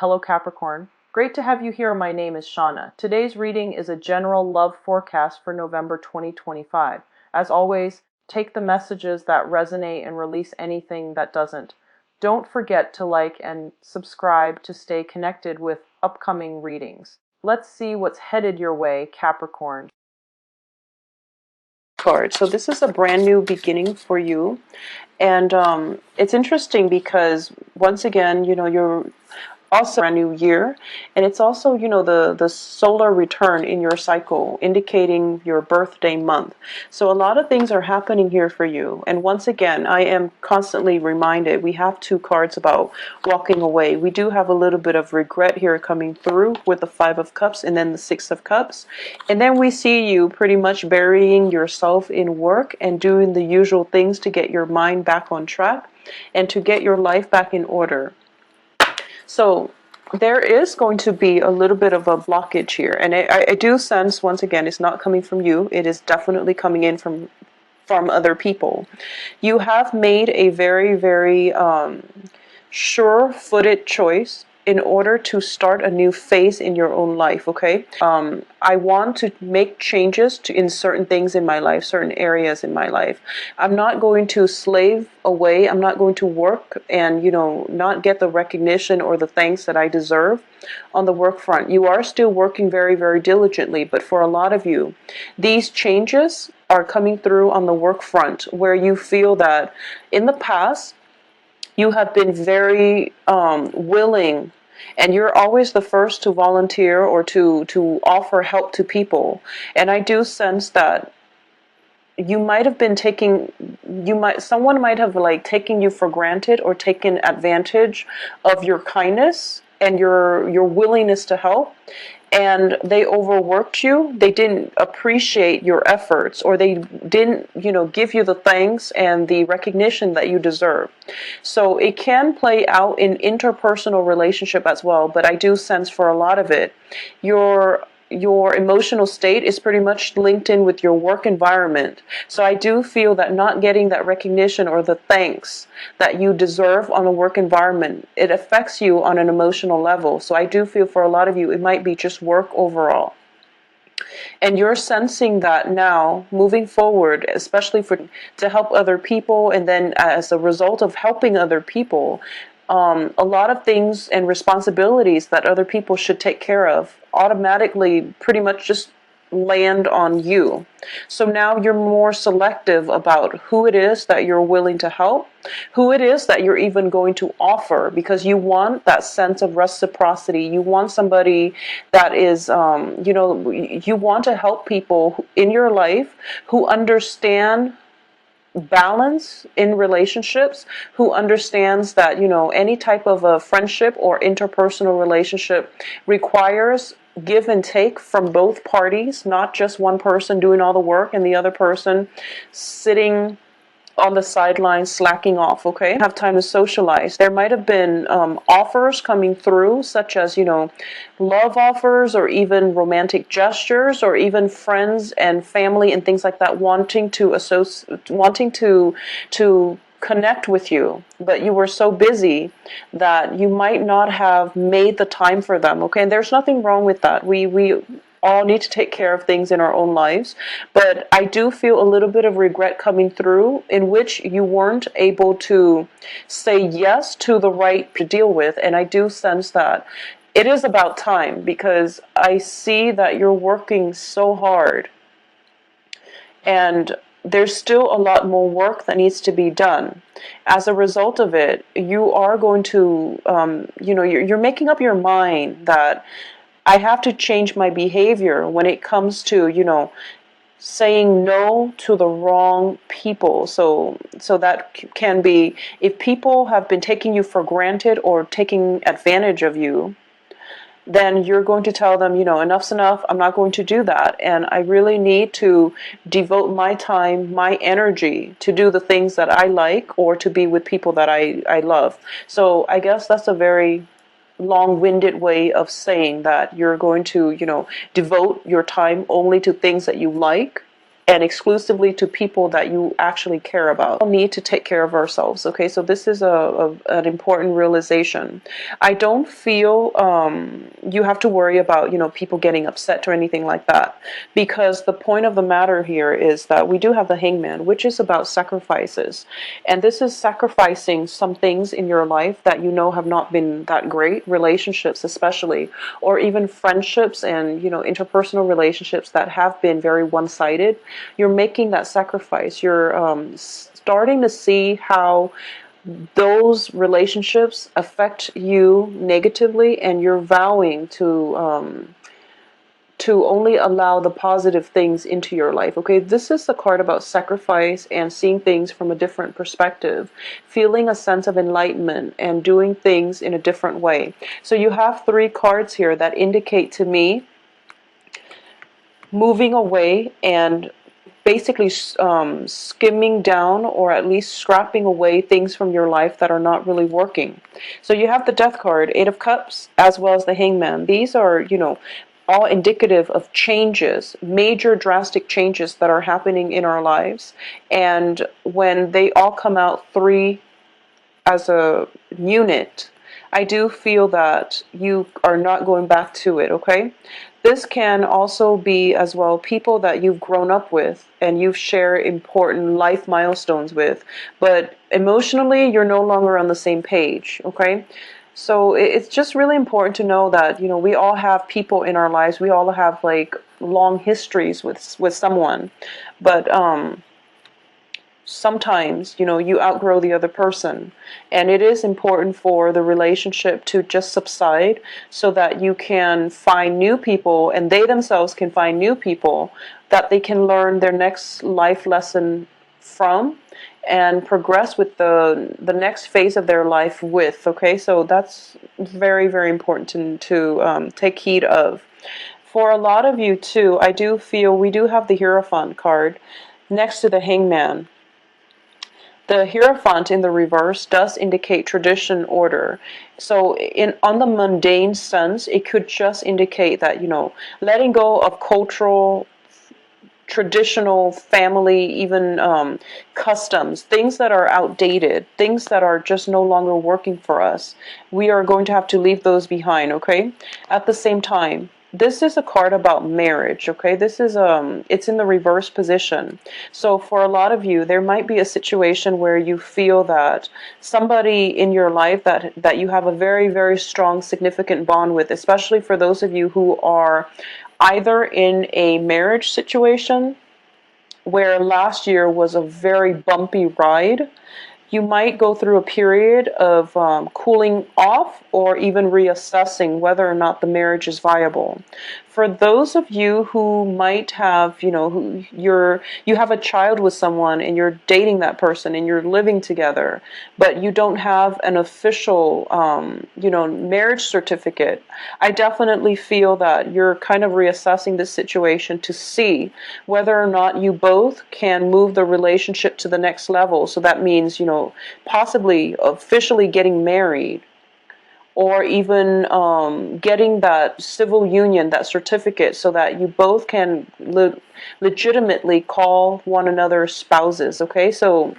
Hello Capricorn. Great to have you here. My name is Shauna. Today's reading is a general love forecast for November 2025. As always, take the messages that resonate and release anything that doesn't. Don't forget to like and subscribe to stay connected with upcoming readings. Let's see what's headed your way, Capricorn. So this is a brand new beginning for you. And it's interesting because once again, you're also a new year, and it's also, the solar return in your cycle, indicating your birthday month. So a lot of things are happening here for you. And once again, I am constantly reminded we have two cards about walking away. We do have a little bit of regret here coming through with the Five of Cups and then the Six of Cups. And then we see you pretty much burying yourself in work and doing the usual things to get your mind back on track and to get your life back in order. So there is going to be a little bit of a blockage here. And I do sense, once again, it's not coming from you. It is definitely coming in from other people. You have made a very, very sure-footed choice in order to start a new phase in your own life, okay? I want to make changes in certain things in my life, certain areas in my life. I'm not going to slave away. I'm not going to work and, not get the recognition or the thanks that I deserve on the work front. You are still working very, very diligently, but for a lot of you, these changes are coming through on the work front where you feel that in the past, you have been very willing, and you're always the first to volunteer or to offer help to people. And I do sense that you might have been someone might have taken you for granted or taken advantage of your kindness and your willingness to help. And they overworked you. They didn't appreciate your efforts, or they didn't, give you the thanks and the recognition that you deserve. So it can play out in interpersonal relationship as well. But I do sense for a lot of it, your emotional state is pretty much linked in with your work environment. So I do feel that not getting that recognition or the thanks that you deserve on a work environment, it affects you on an emotional level. So I do feel for a lot of you, it might be just work overall. And you're sensing that now, moving forward, especially to help other people, and then as a result of helping other people, a lot of things and responsibilities that other people should take care of automatically pretty much just land on you. So now you're more selective about who it is that you're willing to help, who it is that you're even going to offer, because you want that sense of reciprocity. You want somebody that is, you want to help people in your life who understand balance in relationships, who understands that any type of a friendship or interpersonal relationship requires give and take from both parties, not just one person doing all the work and the other person sitting on the sidelines slacking off, okay? Have time to socialize. There might have been offers coming through, such as, love offers, or even romantic gestures, or even friends and family and things like that wanting to connect with you, but you were so busy that you might not have made the time for them, okay? And there's nothing wrong with that. We all need to take care of things in our own lives, but I do feel a little bit of regret coming through in which you weren't able to say yes to the right to deal with. And I do sense that it is about time, because I see that you're working so hard and there's still a lot more work that needs to be done. As a result of it, you are going to, you're making up your mind that I have to change my behavior when it comes to, saying no to the wrong people. So that can be, if people have been taking you for granted or taking advantage of you, then you're going to tell them, enough's enough. I'm not going to do that. And I really need to devote my time, my energy to do the things that I like, or to be with people that I love. So I guess that's a very long-winded way of saying that you're going to, devote your time only to things that you like and exclusively to people that you actually care about. We need to take care of ourselves, okay? So this is an important realization. I don't feel you have to worry about, people getting upset or anything like that, because the point of the matter here is that we do have the Hangman, which is about sacrifices. And this is sacrificing some things in your life that have not been that great, relationships especially, or even friendships and, interpersonal relationships that have been very one-sided. You're making that sacrifice. You're starting to see how those relationships affect you negatively, and you're vowing to only allow the positive things into your life. Okay, this is the card about sacrifice and seeing things from a different perspective, feeling a sense of enlightenment and doing things in a different way. So you have 3 cards here that indicate to me moving away and basically skimming down, or at least scrapping away things from your life that are not really working. So you have the Death card, 8 of Cups, as well as the Hangman. These are, all indicative of changes, major drastic changes that are happening in our lives. And when they all come out 3 as a unit, I do feel that you are not going back to it, okay? This can also be as well people that you've grown up with and you've shared important life milestones with, but emotionally you're no longer on the same page, okay? So it's just really important to know that, we all have people in our lives. We all have like long histories with someone, but sometimes, you outgrow the other person, and it is important for the relationship to just subside so that you can find new people, and they themselves can find new people that they can learn their next life lesson from and progress with the next phase of their life with, okay? So that's very, very important to take heed of. For a lot of you too, I do feel we do have the Hierophant card next to the Hangman. The Hierophant in the reverse does indicate tradition, order. So on the mundane sense, it could just indicate that, letting go of cultural, traditional, family, even customs, things that are outdated, things that are just no longer working for us. We are going to have to leave those behind, okay? At the same time, this is a card about marriage, okay? This is it's in the reverse position. So for a lot of you, there might be a situation where you feel that somebody in your life that you have a very, very strong, significant bond with, especially for those of you who are either in a marriage situation where last year was a very bumpy ride. You might go through a period of cooling off or even reassessing whether or not the marriage is viable. For those of you who might have, you have a child with someone and you're dating that person and you're living together, but you don't have an official, marriage certificate, I definitely feel that you're kind of reassessing this situation to see whether or not you both can move the relationship to the next level. So that means, possibly officially getting married, or even getting that civil union, that certificate, so that you both can legitimately call one another spouses, okay? So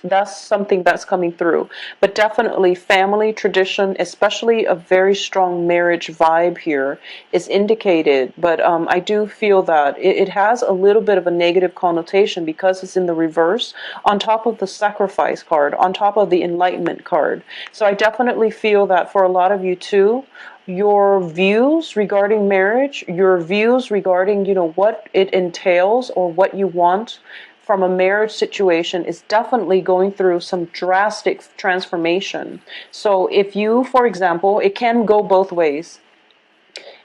that's something that's coming through. But definitely family tradition, especially a very strong marriage vibe here, is indicated. But I do feel that it has a little bit of a negative connotation because it's in the reverse, on top of the sacrifice card, on top of the enlightenment card. So I definitely feel that for a lot of you too, your views regarding marriage, your views regarding, what it entails or what you want from a marriage situation is definitely going through some drastic transformation. So if you, for example, it can go both ways.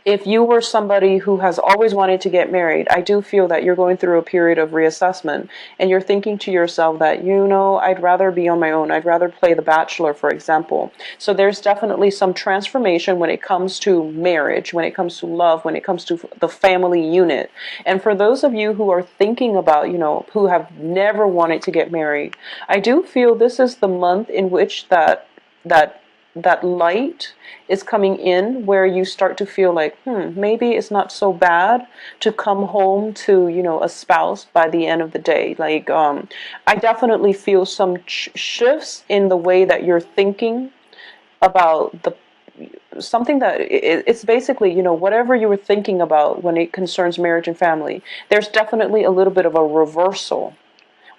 If you were somebody who has always wanted to get married, I do feel that you're going through a period of reassessment and you're thinking to yourself that, I'd rather be on my own. I'd rather play the bachelor, for example. So there's definitely some transformation when it comes to marriage, when it comes to love, when it comes to the family unit. And for those of you who are thinking about, who have never wanted to get married, I do feel this is the month in which that that light is coming in, where you start to feel like, maybe it's not so bad to come home to, a spouse by the end of the day. Like, I definitely feel some shifts in the way that you're thinking about the something that it's basically, whatever you were thinking about when it concerns marriage and family, there's definitely a little bit of a reversal,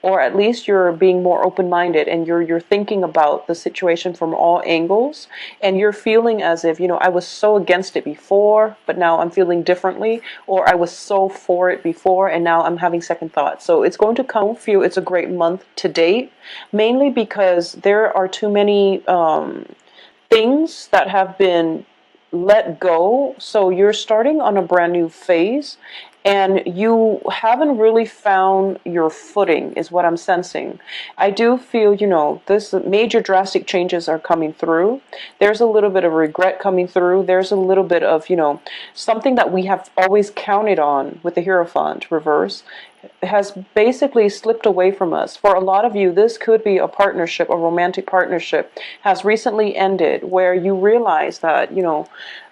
or at least you're being more open-minded, and you're thinking about the situation from all angles, and you're feeling as if, I was so against it before, but now I'm feeling differently, or I was so for it before, and now I'm having second thoughts. So it's going to come feel it's a great month to date, mainly because there are too many things that have been let go. So you're starting on a brand new phase, and you haven't really found your footing, is what I'm sensing. I do feel, this major drastic changes are coming through. There's a little bit of regret coming through. There's a little bit of, something that we have always counted on with the Hierophant reverse has basically slipped away from us. For a lot of you, this could be a partnership, a romantic partnership has recently ended, where you realize that,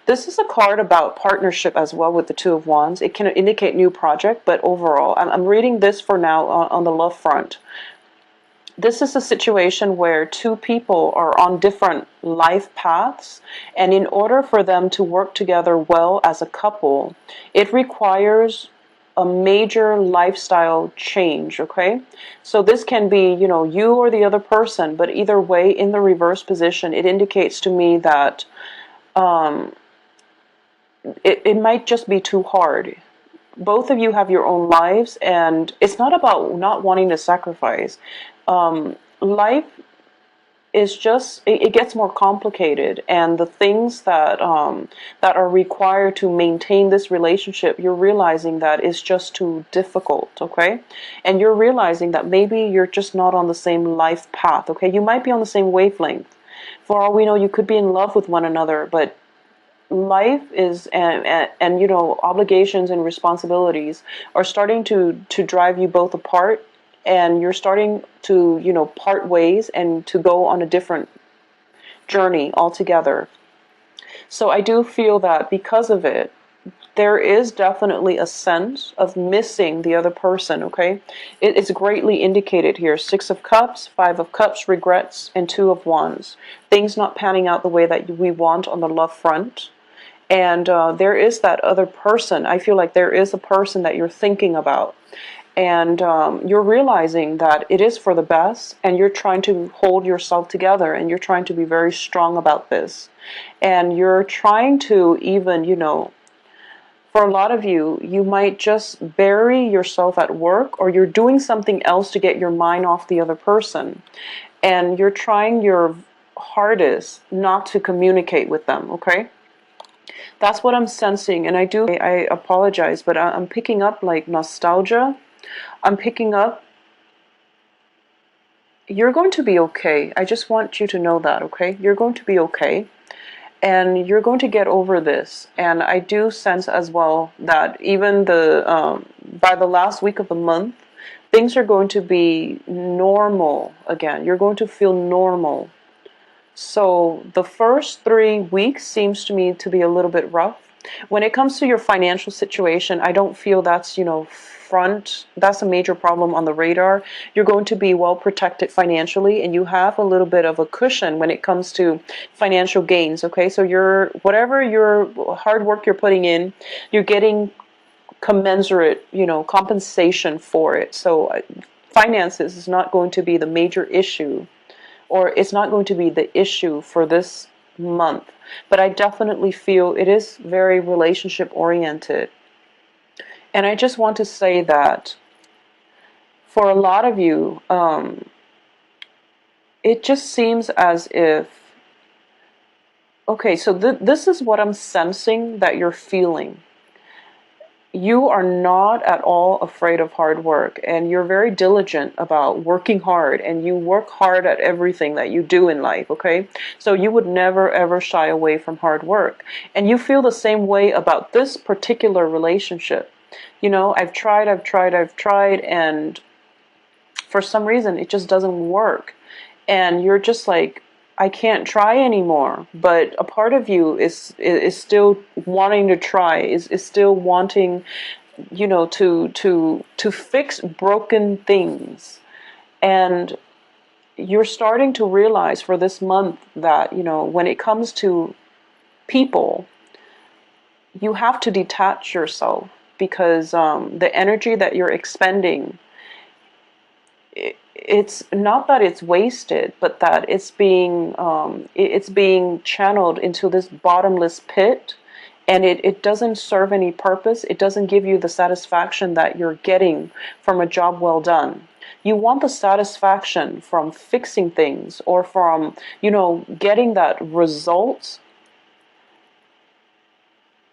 this is a card about partnership as well with the Two of Wands. It can indicate new project, but overall, I'm reading this for now on the love front. This is a situation where two people are on different life paths, and in order for them to work together well as a couple, it requires a major lifestyle change, okay? So this can be, you or the other person, but either way, in the reverse position, it indicates to me that it might just be too hard. Both of you have your own lives, and it's not about not wanting to sacrifice. Life is just, it gets more complicated, and the things that that are required to maintain this relationship, you're realizing that it's just too difficult, okay? And you're realizing that maybe you're just not on the same life path, okay? You might be on the same wavelength. For all we know, you could be in love with one another, but life is, and obligations and responsibilities are starting to drive you both apart, and you're starting to part ways and to go on a different journey altogether. So I do feel that because of it, there is definitely a sense of missing the other person, okay? It's greatly indicated here. 6 of Cups, 5 of Cups, regrets, and 2 of Wands. Things not panning out the way that we want on the love front. And there is that other person. I feel like there is a person that you're thinking about. And you're realizing that it is for the best, and you're trying to hold yourself together, and you're trying to be very strong about this. And you're trying to even, for a lot of you, you might just bury yourself at work, or you're doing something else to get your mind off the other person. And you're trying your hardest not to communicate with them, okay? That's what I'm sensing, and I apologize, but I'm picking up like nostalgia. I'm picking up, you're going to be okay. I just want you to know that, okay? You're going to be okay, and you're going to get over this. And I do sense as well that even by the last week of the month, things are going to be normal again. You're going to feel normal. So the first 3 weeks seems to me to be a little bit rough. When it comes to your financial situation, I don't feel that's, that's a major problem on the radar. You're going to be well protected financially, and you have a little bit of a cushion when it comes to financial gains, okay? So whatever your hard work you're putting in, you're getting commensurate, compensation for it. So finances is not going to be the major issue, or it's not going to be the issue for this month. But I definitely feel it is very relationship oriented. And I just want to say that for a lot of you, it just seems as if, okay, so this is what I'm sensing that you're feeling. You are not at all afraid of hard work, and you're very diligent about working hard, and you work hard at everything that you do in life, okay? So you would never ever shy away from hard work. And you feel the same way about this particular relationship. I've tried, and for some reason it just doesn't work. And you're just like, I can't try anymore. But a part of you is still wanting to try, is still wanting, to fix broken things. And you're starting to realize for this month that, when it comes to people, you have to detach yourself, because the energy that you're expending, it's not that it's wasted, but that it's being channeled into this bottomless pit, and it doesn't serve any purpose. It doesn't give you the satisfaction that you're getting from a job well done. You want the satisfaction from fixing things, or from, getting that result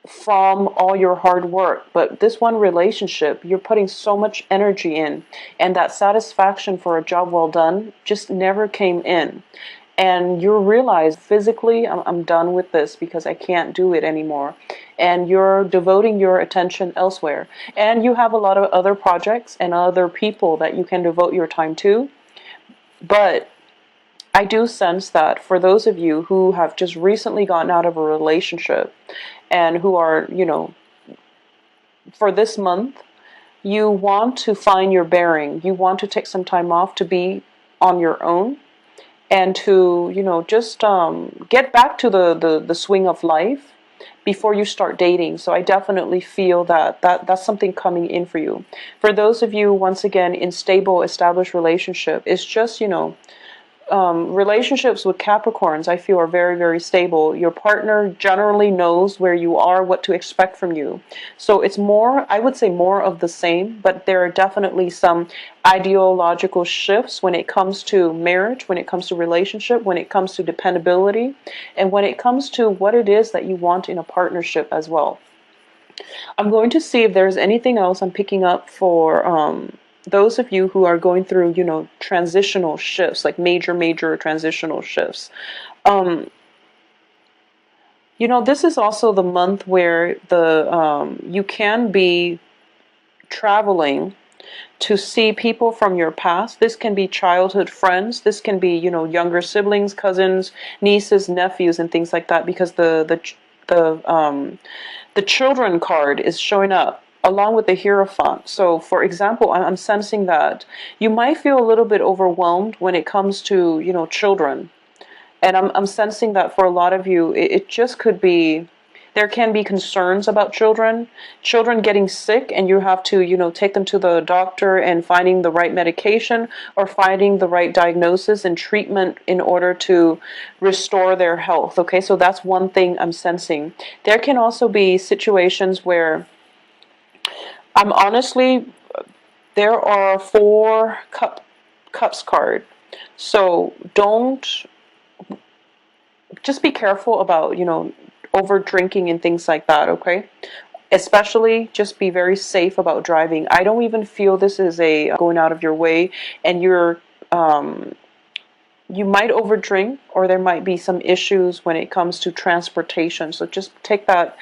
from all your hard work. But this one relationship, you're putting so much energy in, and that satisfaction for a job well done just never came in. And you realize physically, I'm done with this because I can't do it anymore. And you're devoting your attention elsewhere. And you have a lot of other projects and other people that you can devote your time to. But I do sense that for those of you who have just recently gotten out of a relationship, and who are, for this month, you want to find your bearing. You want to take some time off to be on your own, and to, just get back to the swing of life before you start dating. So I definitely feel that's something coming in for you. For those of you, once again, in stable, established relationship, it's just, relationships with Capricorns, I feel, are very, very stable. Your partner generally knows where you are, what to expect from you. So it's more, I would say, more of the same, but there are definitely some ideological shifts when it comes to marriage, when it comes to relationship, when it comes to dependability, and when it comes to what it is that you want in a partnership as well. I'm going to see if there's anything else I'm picking up for those of you who are going through, transitional shifts, like major transitional shifts. This is also the month where you can be traveling to see people from your past. This can be childhood friends. This can be, younger siblings, cousins, nieces, nephews, and things like that, because the children card is showing up along with the Hierophant. So, for example, I'm sensing that you might feel a little bit overwhelmed when it comes to, children. And I'm sensing that for a lot of you, it just could be, there can be concerns about children getting sick, and you have to, take them to the doctor and finding the right medication, or finding the right diagnosis and treatment in order to restore their health. Okay, so that's one thing I'm sensing. There can also be situations where I'm honestly, there are 4 cups card. So just be careful about, over drinking and things like that, okay? Especially just be very safe about driving. I don't even feel this is a going out of your way, and you might overdrink, or there might be some issues when it comes to transportation. So just take that,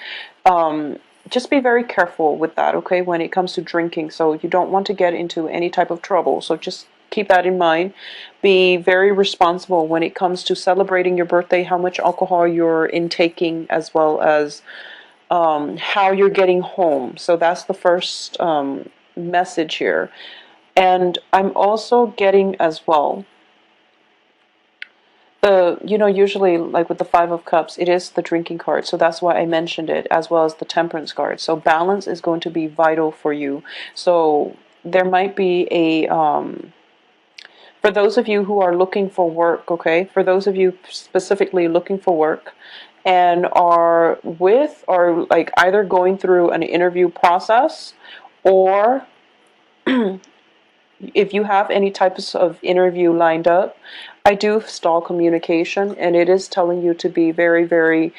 just be very careful with that, okay, when it comes to drinking. So you don't want to get into any type of trouble. So just keep that in mind. Be very responsible when it comes to celebrating your birthday, how much alcohol you're intaking, as well as how you're getting home. So that's the first message here. And I'm also getting as well, usually, like with the 5 of Cups, it is the drinking card. So that's why I mentioned it, as well as the Temperance card. So balance is going to be vital for you. So there might be for those of you who are looking for work, okay, for those of you specifically looking for work, and are like either going through an interview process, or if you have any types of interview lined up, I do stall communication, and it is telling you to be very, very